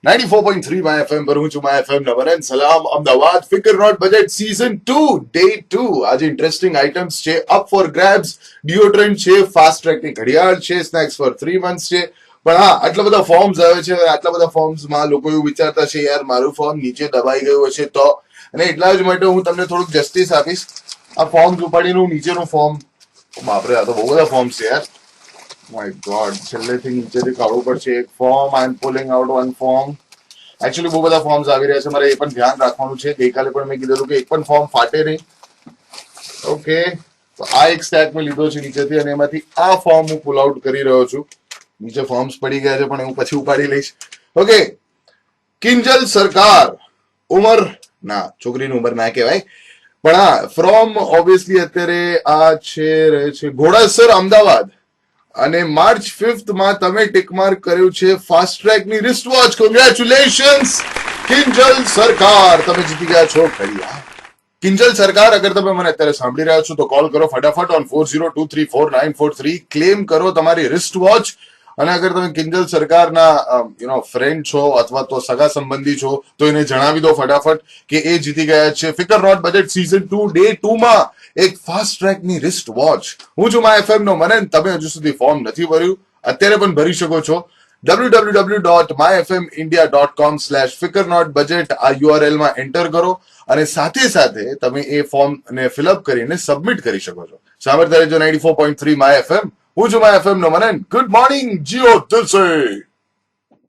94.3 my FM પર હું છું માય એફએમ નવરન સલામ અમદાવાદ ફિકર નોટ બજેટ સીઝન 2 ડે 2 આજે ઇન્ટરેસ્ટિંગ આઇટમ્સ છે અપ ફોર ગ્રેબ્સ ડિયોડ્રન્ટ છે ફાસ્ટ ટ્રેક ની ઘડિયાળ છે સ્નેક્સ ફોર 3 મંથ્સ છે પણ હા આટલા બધા ફોર્મ્સ આવે છે આટલા બધા ફોર્મ્સમાં લોકો એવું વિચારતા છે યાર મારું ફોર્મ નીચે દબાઈ ગયું હશે તો અને એટલા જ માટે હું તમને થોડુંક જસ્ટિસ આપીશ આ ફોર્મ્સ ઉપાડીને હું નીચેનું ફોર્મ બાપરે આ તો બહુ બધા ફોર્મ્સ છે યાર માય ગોડ છેલ્લેથી નીચેથી કાઢવું પડશે એક form I am pulling out one form actually બહુ બધા ફોર્મ્સ આવી રહ્યા છે મારે એ પણ ધ્યાન રાખવાનું છે ગઈકાલે પણ મેં કીધેલું કે એક પણ ફોર્મ ફાટે નહીં ઓકે તો આ એક સ્ટેક મેં લીધો છે નીચેથી અને એમાંથી આ ફોર્મ હું પુલ આઉટ કરી રહ્યો છું નીચે ફોર્મ્સ પડી ગયા છે પણ હું પછી ઉપાડી લઈશ ઓકે કિંજલ સરકાર ઉમર ના છોકરીની ઉંમર ના કહેવાય પણ હા ફ્રોમ ઓબ્વિયસલી અત્યારે આ છે રહે છે ઘોડાસર અમદાવાદ અને માર્ચ 5th માં તમે ટિક માર્ક કર્યું છે ફાસ્ટ ટ્રેક ની રિસ્ટ વોચ કોંગ્રેચ્યુલેશન્સ કિંજલ સરકાર તમે જીતી ગયા છો ખરી કિંજલ સરકાર અગર તમે મને અત્યારે સાંભળી રહ્યા છો તો કોલ કરો ફટાફટ ઓન 40234943 ક્લેમ કરો તમારી રિસ્ટ વોચ અને અગર તમે કિંજલ સરકારના ફ્રેન્ડ છો અથવા તો સગા સંબંધી છો તો એને જણાવી દો ફટાફટ કે એ જીતી ગયા છે ફિકર નોટ બજેટ સીઝન 2 ડે 2 માં એક ફાસ્ટ ટ્રેક ની રિસ્ટ વોચ હું છું માય એફએમ નો મનન તમે હજુ સુધી ફોર્મ નથી ભર્યું અત્યારે પણ ભરી શકો છો www.myfmindia.com/fikernotbudget આ URL માં એન્ટર કરો અને સાથે સાથે તમે એ ફોર્મ ને ફિલઅપ કરીને સબમિટ કરી શકો છો સાંભળતા રહેજો 94.3 માય એફએમ હું છું માય એફએમ નો મનન ગુડ મોર્નિંગ જીઓ દિલ સે